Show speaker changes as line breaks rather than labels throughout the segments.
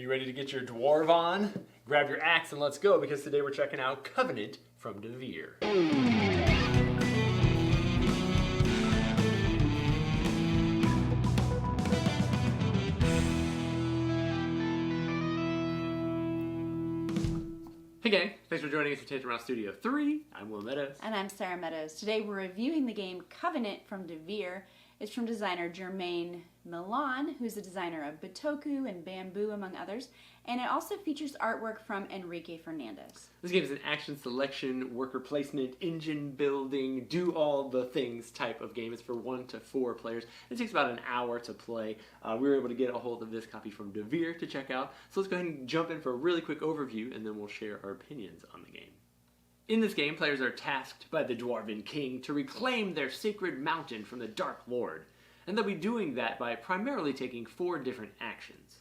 you ready to get your dwarf on? Grab your axe and let's go, because today we're checking out Covenant from Devir. Hey gang, thanks for joining us for Taste Around Studio 3. I'm Will Meadows.
And I'm Sara Meadows. Today we're reviewing the game Covenant from Devir. It's from designer Germain Milan, who's the designer of Bitoku and Bamboo, among others. And it also features artwork from Enrique Fernandez.
This game is an action selection, worker placement, engine building, do all the things type of game. It's for 1 to 4 players. It takes about an hour to play. We were able to get a hold of this copy from Devir to check out. So let's go ahead and jump in for a really quick overview, and then we'll share our opinions on the game. In this game, players are tasked by the Dwarven King to reclaim their sacred mountain from the Dark Lord. And they'll be doing that by primarily taking 4 different actions.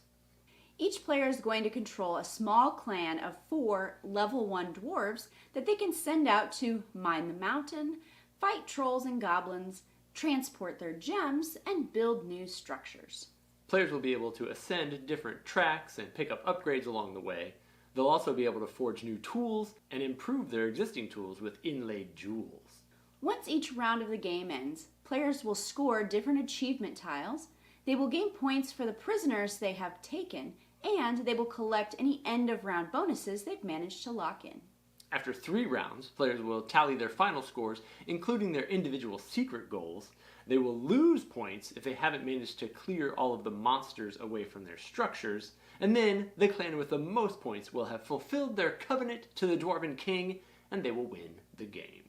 Each player is going to control a small clan of 4 level 1 dwarves that they can send out to mine the mountain, fight trolls and goblins, transport their gems, and build new structures.
Players will be able to ascend different tracks and pick up upgrades along the way. They'll also be able to forge new tools and improve their existing tools with inlaid jewels.
Once each round of the game ends, players will score different achievement tiles. They will gain points for the prisoners they have taken, and they will collect any end-of-round bonuses they've managed to lock in.
After 3 rounds, players will tally their final scores, including their individual secret goals. They will lose points if they haven't managed to clear all of the monsters away from their structures, and then the clan with the most points will have fulfilled their covenant to the Dwarven King, and they will win the game.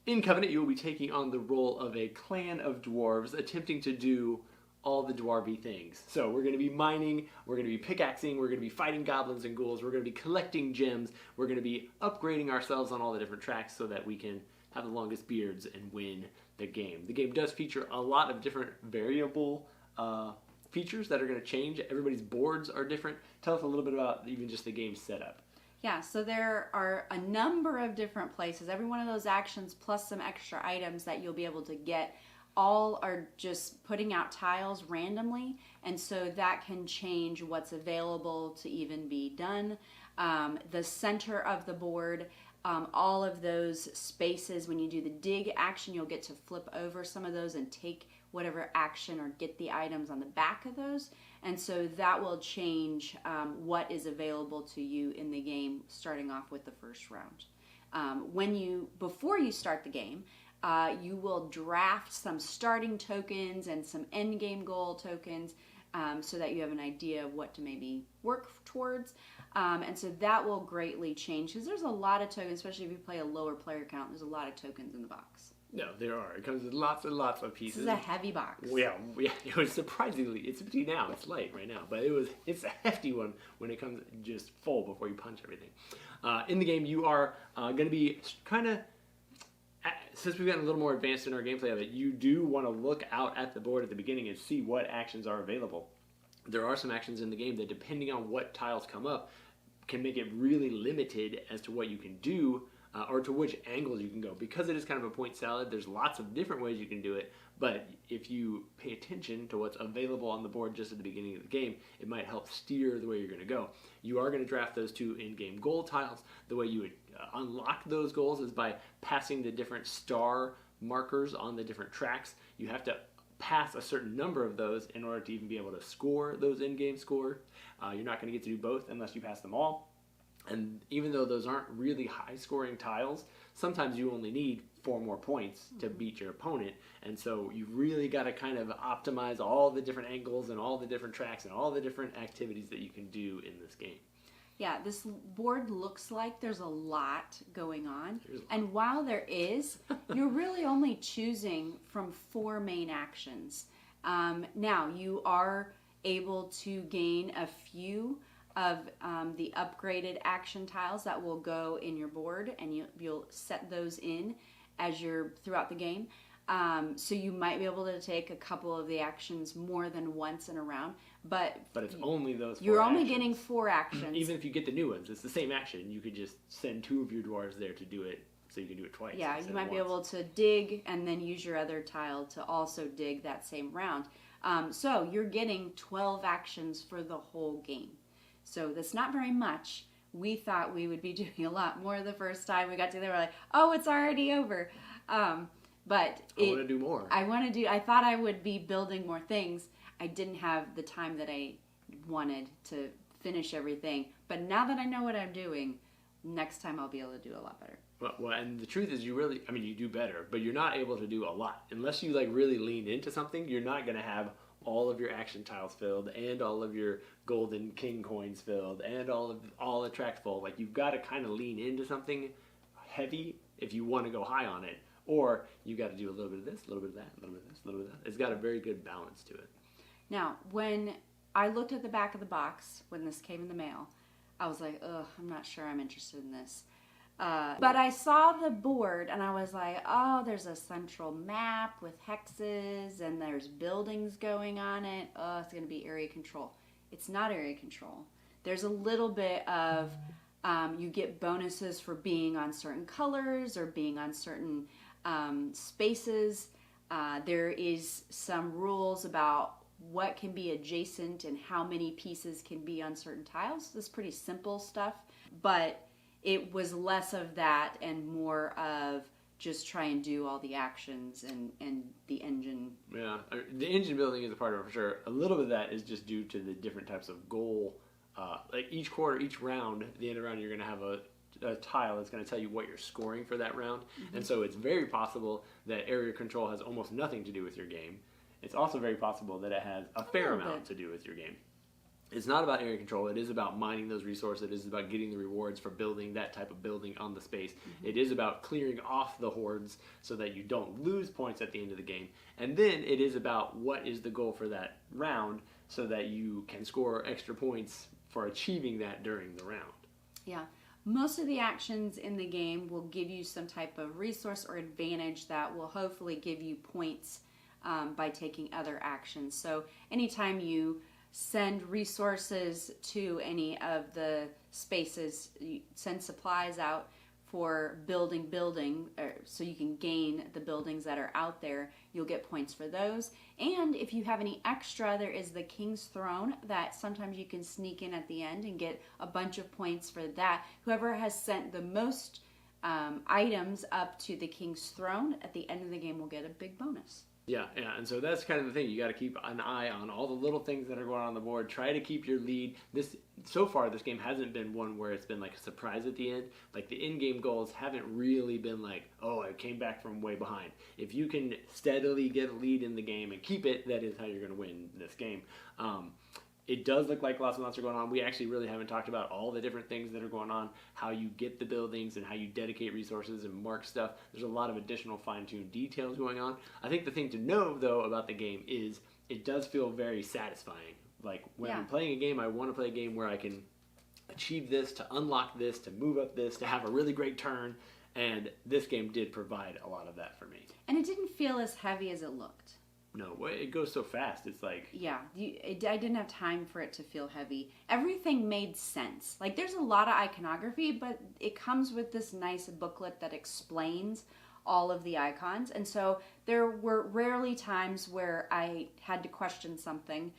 In Covenant, you will be taking on the role of a clan of dwarves attempting to do all the dwarvy things. So we're going to be mining, we're going to be pickaxing, we're going to be fighting goblins and ghouls, we're going to be collecting gems, we're going to be upgrading ourselves on all the different tracks so that we can have the longest beards and win the game. The game does feature a lot of different variable features that are going to change. Everybody's boards are different. Tell us a little bit about even just the game setup.
Yeah, so there are a number of different places. Every one of those actions plus some extra items that you'll be able to get all are just putting out tiles randomly, and so that can change what's available to even be done. The center of the board, all of those spaces, when you do the dig action, you'll get to flip over some of those and take whatever action or get the items on the back of those. And so that will change what is available to you in the game starting off with the first round. Before you start the game, you will draft some starting tokens and some end game goal tokens so that you have an idea of what to maybe work towards. And so that will greatly change because there's a lot of tokens, especially if you play a lower player count. There's a lot of tokens in the box.
No, there are. It comes with lots and lots of pieces.
This is a heavy box.
Yeah, it was surprisingly, it's empty now, it's light right now, but it's a hefty one when it comes just full before you punch everything. In the game, you are going to be kind of, since we've gotten a little more advanced in our gameplay of it, you do want to look out at the board at the beginning and see what actions are available. There are some actions in the game that, depending on what tiles come up, can make it really limited as to what you can do or to which angles you can go. Because it is kind of a point salad, there's lots of different ways you can do it, but if you pay attention to what's available on the board just at the beginning of the game, it might help steer the way you're going to go. You are going to draft those 2 in-game goal tiles. The way you would unlock those goals is by passing the different star markers on the different tracks. You have to pass a certain number of those in order to even be able to score those in-game scores. You're not going to get to do both unless you pass them all. And even though those aren't really high-scoring tiles, sometimes you only need 4 more points to beat your opponent. And so you really got to kind of optimize all the different angles and all the different tracks and all the different activities that you can do in this game.
Yeah, this board looks like there's a lot going on. And while there is, you're really only choosing from 4 main actions. Now, you are able to gain a few of the upgraded action tiles that will go in your board, and you'll set those in as you're throughout the game. So you might be able to take a couple of the actions more than once in a round, but
it's only those 4
You're only
actions.
getting 4 actions.
Even if you get the new ones, it's the same action. You could just send 2 of your dwarves there to do it, so you can do it twice.
Yeah, you might be able to dig and then use your other tile to also dig that same round. So you're getting 12 actions for the whole game. So that's not very much. We thought we would be doing a lot more the first time we got to there. We're like, oh, it's already over. But
I want to do more.
I thought I would be building more things. I didn't have the time that I wanted to finish everything. But now that I know what I'm doing, next time I'll be able to do a lot better.
Well, and the truth is you do better, but you're not able to do a lot. Unless you like really lean into something, you're not going to have all of your action tiles filled and all of your golden king coins filled and all the tracks full. Like, you've got to kind of lean into something heavy if you want to go high on it, or you got to do a little bit of this, a little bit of that, a little bit of this, a little bit of that. It's got a very good balance to it.
Now, when I looked at the back of the box when this came in the mail, I was like, ugh, I'm not sure I'm interested in this. But I saw the board and I was like, oh, there's a central map with hexes and there's buildings going on it. Oh, it's going to be area control. It's not area control. There's a little bit of, you get bonuses for being on certain colors or being on certain spaces. There is some rules about what can be adjacent and how many pieces can be on certain tiles. This is pretty simple stuff, but it was less of that and more of just try and do all the actions and the engine.
Yeah, the engine building is a part of it for sure. A little bit of that is just due to the different types of goal. Like each quarter, each round, at the end of the round, you're going to have a tile that's going to tell you what you're scoring for that round. Mm-hmm. And so it's very possible that area control has almost nothing to do with your game. It's also very possible that it has a fair amount to do with your game. It's not about area control. It is about mining those resources. It is about getting the rewards for building that type of building on the space. Mm-hmm. It is about clearing off the hordes so that you don't lose points at the end of the game. And then it is about what is the goal for that round so that you can score extra points for achieving that during the round.
Yeah. Most of the actions in the game will give you some type of resource or advantage that will hopefully give you points by taking other actions. So anytime you send resources to any of the spaces, you send supplies out for building, so you can gain the buildings that are out there, you'll get points for those. And if you have any extra, there is the King's Throne that sometimes you can sneak in at the end and get a bunch of points for that. Whoever has sent the most items up to the King's Throne at the end of the game will get a big bonus.
Yeah, and so that's kind of the thing. You got to keep an eye on all the little things that are going on the board. Try to keep your lead. So far, this game hasn't been one where it's been like a surprise at the end. Like, the in-game goals haven't really been like, oh, I came back from way behind. If you can steadily get a lead in the game and keep it, that is how you're going to win this game. It does look like lots and lots are going on. We actually really haven't talked about all the different things that are going on, how you get the buildings and how you dedicate resources and mark stuff. There's a lot of additional fine-tuned details going on. I think the thing to know, though, about the game is it does feel very satisfying. Like, when I'm playing a game, I want to play a game where I can achieve this, to unlock this, to move up this, to have a really great turn. And this game did provide a lot of that for me.
And it didn't feel as heavy as it looked.
No, it goes so fast. It's like...
Yeah, I didn't have time for it to feel heavy. Everything made sense. Like, there's a lot of iconography, but it comes with this nice booklet that explains all of the icons. And so there were rarely times where I had to question something.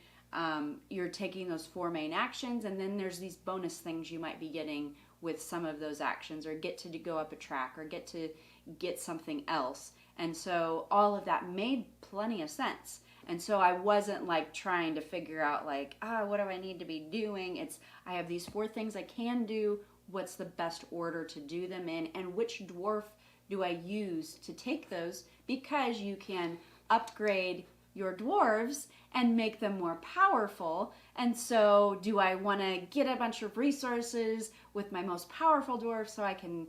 You're taking those 4 main actions, and then there's these bonus things you might be getting with some of those actions, or get to go up a track, or get to get something else. And so all of that made plenty of sense. And so I wasn't like trying to figure out like, what do I need to be doing? I have these 4 things I can do. What's the best order to do them in? And which dwarf do I use to take those? Because you can upgrade your dwarves and make them more powerful. And so do I want to get a bunch of resources with my most powerful dwarf so I can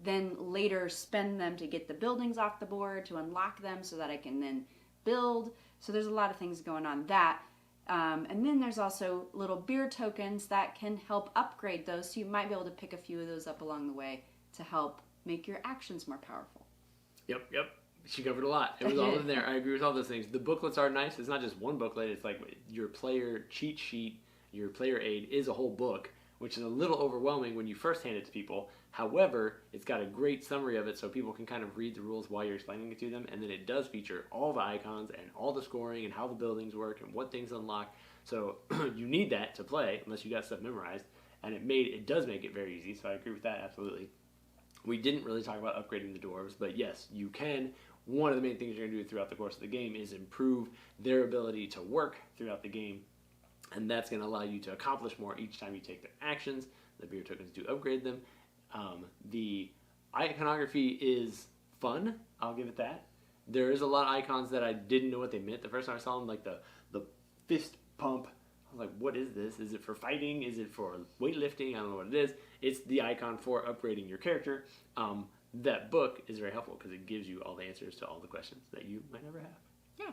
then later spend them to get the buildings off the board, to unlock them so that I can then build. So there's a lot of things going on that. And then there's also little beer tokens that can help upgrade those. So you might be able to pick a few of those up along the way to help make your actions more powerful.
Yep. She covered a lot. It was all in there. I agree with all those things. The booklets are nice. It's not just one booklet. It's like your player cheat sheet, your player aid is a whole book, which is a little overwhelming when you first hand it to people. However, it's got a great summary of it so people can kind of read the rules while you're explaining it to them. And then it does feature all the icons and all the scoring and how the buildings work and what things unlock. So you need that to play unless you got stuff memorized, and it does make it very easy. So I agree with that absolutely. We didn't really talk about upgrading the dwarves, but yes, you can. One of the main things you're going to do throughout the course of the game is improve their ability to work throughout the game, and that's going to allow you to accomplish more each time you take their actions. The beer tokens do upgrade them. The iconography is fun, I'll give it that. There is a lot of icons that I didn't know what they meant the first time I saw them, like the fist pump. I was like, what is this? Is it for fighting? Is it for weightlifting? I don't know what it is. It's the icon for upgrading your character. That book is very helpful because it gives you all the answers to all the questions that you might never have.
Yeah.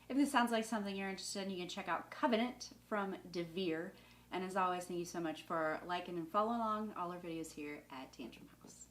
If this sounds like something you're interested in, you can check out Covenant from Devir. And as always, thank you so much for liking and following along all our videos here at Tantrum House.